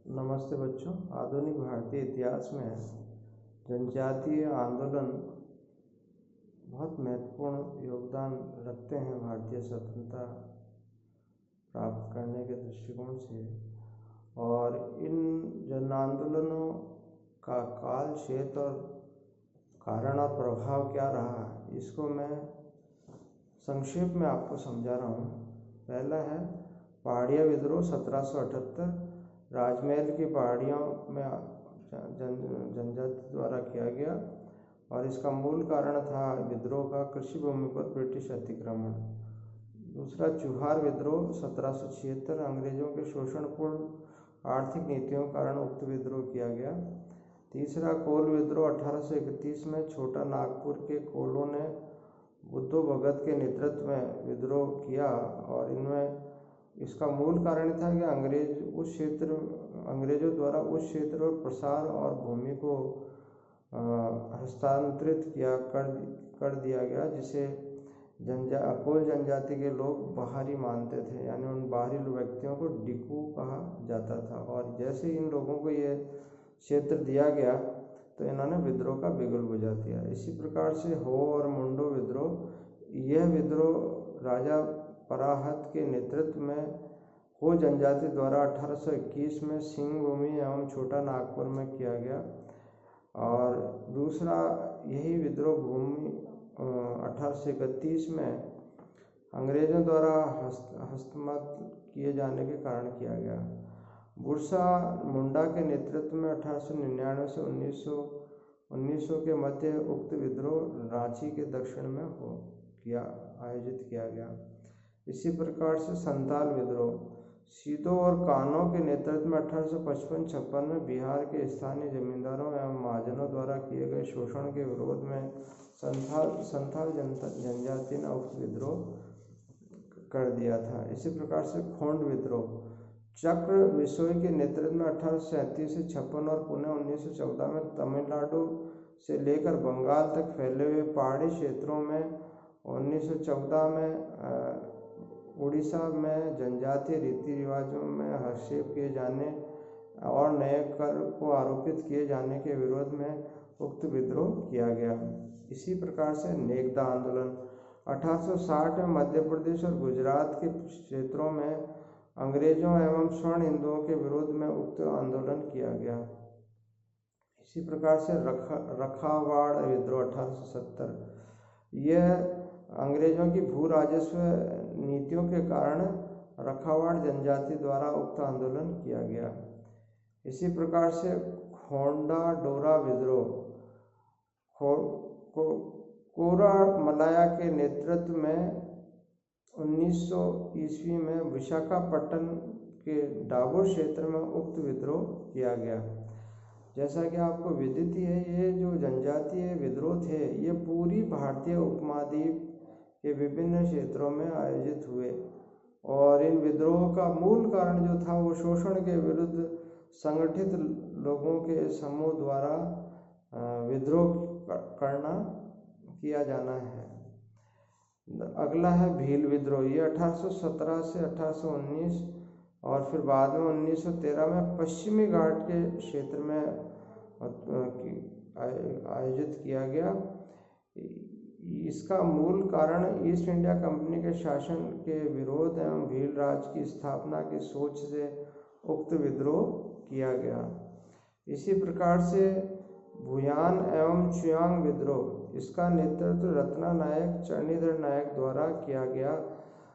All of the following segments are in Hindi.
नमस्ते बच्चों। आधुनिक भारतीय इतिहास में जनजातीय आंदोलन बहुत महत्वपूर्ण योगदान रखते हैं भारतीय स्वतंत्रता प्राप्त करने के दृष्टिकोण से। और इन जन आंदोलनों का काल, क्षेत्र और कारण और प्रभाव क्या रहा, इसको मैं संक्षेप में आपको समझा रहा हूँ। पहला है पहाड़िया विद्रोह 1778। राजमहल की पहाड़ियों में जनजाति द्वारा किया गया और इसका मूल कारण था विद्रोह का कृषि भूमि पर ब्रिटिश अतिक्रमण। दूसरा चुहार विद्रोह 1776। अंग्रेजों के शोषणपूर्ण आर्थिक नीतियों के कारण उक्त विद्रोह किया गया। तीसरा कोल विद्रोह 1831 में छोटा नागपुर के कोलों ने बुद्धो भगत के नेतृत्व में विद्रोह किया और इनमें इसका मूल कारण था कि अंग्रेजों द्वारा उस क्षेत्र और प्रसार और भूमि को हस्तांतरित कर दिया गया, जिसे कोल जनजाति के लोग बाहरी मानते थे, यानी उन बाहरी व्यक्तियों को डिकू कहा जाता था। और जैसे इन लोगों को ये क्षेत्र दिया गया तो इन्होंने विद्रोह का बिगुल बुझा दिया। इसी प्रकार से हो और मुंडो विद्रोह, यह विद्रोह राजा पराहत के नेतृत्व में हो जनजाति द्वारा 1821 में सिंहभूमि एवं छोटा नागपुर में किया गया। और दूसरा यही विद्रोह भूमि 1831 में अंग्रेजों द्वारा हस्तमत किए जाने के कारण किया गया। बुरसा मुंडा के नेतृत्व में 1899 से 1900 के मध्य उक्त विद्रोह रांची के दक्षिण में आयोजित किया गया। इसी प्रकार से संताल विद्रोह सीधो और कानो के नेतृत्व में 1855-56 में बिहार के स्थानीय जमींदारों एवं महाजनों द्वारा किए गए शोषण के विरोध में संथाल जनजाति ने उक्त विद्रोह कर दिया था। इसी प्रकार से खोंड विद्रोह चक्र विसोई के नेतृत्व में 1837 से 56 और पुणे 1914 में तमिलनाडु से लेकर बंगाल तक फैले हुए पहाड़ी क्षेत्रों में 1914 में उड़ीसा में जनजातीय रीति रिवाजों में हस्तक्षेप किए जाने और नए कर को आरोपित किए जाने के विरोध में उक्त विद्रोह किया गया। इसी प्रकार से नेकदा आंदोलन 1860 में मध्य प्रदेश और गुजरात के क्षेत्रों में अंग्रेजों एवं स्वर्ण हिंदुओं के विरोध में उक्त आंदोलन किया गया। इसी प्रकार से रखावाड़ विद्रोह 1870, यह अंग्रेजों की भू राजस्व नीतियों के कारण रखावाड़ जनजाति द्वारा उक्त आंदोलन किया गया। इसी प्रकार से खोंडा डोरा विद्रोह कोरा मलाया के नेतृत्व में 1900 ईस्वी में विशाखापट्टनम के डाबूर क्षेत्र में उक्त विद्रोह किया गया। जैसा कि आपको विदित है, ये जो जनजातीय विद्रोह थे ये पूरी भारतीय उपमहाद्वीप के विभिन्न क्षेत्रों में आयोजित हुए और इन विद्रोह का मूल कारण जो था वो शोषण के विरुद्ध संगठित लोगों के समूह द्वारा विद्रोह किया जाना है। अगला है भील विद्रोह, ये 1817 से 1819 और फिर बाद में 1913 में पश्चिमी घाट के क्षेत्र में आयोजित किया गया। इसका मूल कारण ईस्ट इंडिया कंपनी के शासन के विरोध एवं भील राज की स्थापना की सोच से उक्त विद्रोह किया गया। इसी प्रकार से भुयान एवं चुयांग विद्रोह, इसका नेतृत्व रत्ना नायक चरणीधर नायक द्वारा किया गया।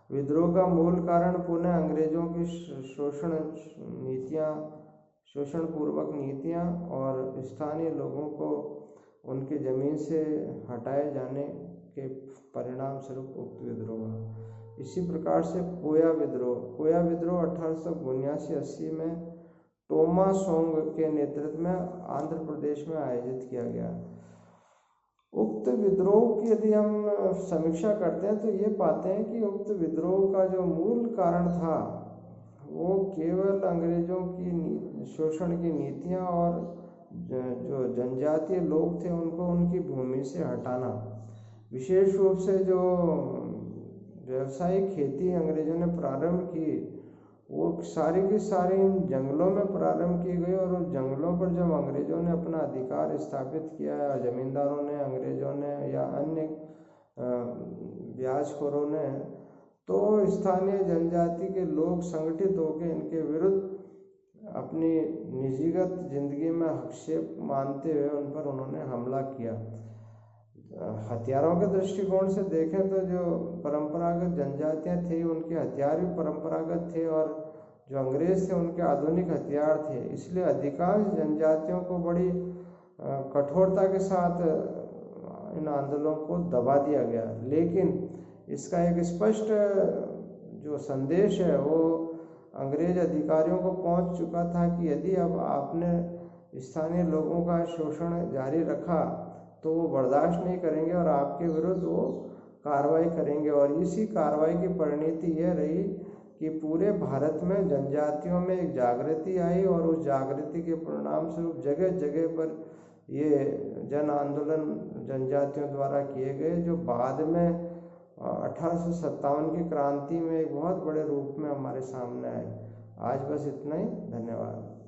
विद्रोह का मूल कारण पुनः अंग्रेजों की शोषणपूर्वक नीतियां और स्थानीय लोगों को उनकी जमीन से हटाए जाने के परिणाम स्वरूप उक्त विद्रोह। इसी प्रकार से कोया विद्रोह 1879-80 में टोमा सोंग के नेतृत्व में आंध्र प्रदेश में आयोजित किया गया। उक्त विद्रोह की यदि हम समीक्षा करते हैं तो ये पाते हैं कि उक्त विद्रोह का जो मूल कारण था वो केवल अंग्रेजों की शोषण की नीतियां और जो जनजातीय लोग थे उनको उनकी भूमि से हटाना। विशेष रूप से जो व्यावसायिक खेती अंग्रेजों ने प्रारंभ की वो सारी की सारी इन जंगलों में प्रारंभ की गई। और उन जंगलों पर जब अंग्रेज़ों ने अपना अधिकार स्थापित किया या ज़मींदारों ने, अंग्रेज़ों ने या अन्य ब्याजखोरों ने, तो स्थानीय जनजाति के लोग संगठित होकर इनके विरुद्ध अपनी निजीगत जिंदगी में हस्तक्षेप मानते हुए उन पर उन्होंने हमला किया। हथियारों के दृष्टिकोण से देखें तो जो परंपरागत जनजातियां थी उनके हथियार भी परंपरागत थे और जो अंग्रेज थे उनके आधुनिक हथियार थे। इसलिए अधिकांश जनजातियों को बड़ी कठोरता के साथ इन आंदोलनों को दबा दिया गया। लेकिन इसका एक स्पष्ट जो संदेश है वो अंग्रेज अधिकारियों को पहुंच चुका था कि यदि अब आपने स्थानीय लोगों का शोषण जारी रखा तो वो बर्दाश्त नहीं करेंगे और आपके विरुद्ध वो कार्रवाई करेंगे। और इसी कार्रवाई की परिणति यह रही कि पूरे भारत में जनजातियों में एक जागृति आई और उस जागृति के परिणाम स्वरूप जगह जगह पर ये जन आंदोलन जनजातियों द्वारा किए गए, जो बाद में 1857 की क्रांति में एक बहुत बड़े रूप में हमारे सामने आए। आज बस इतना ही, धन्यवाद।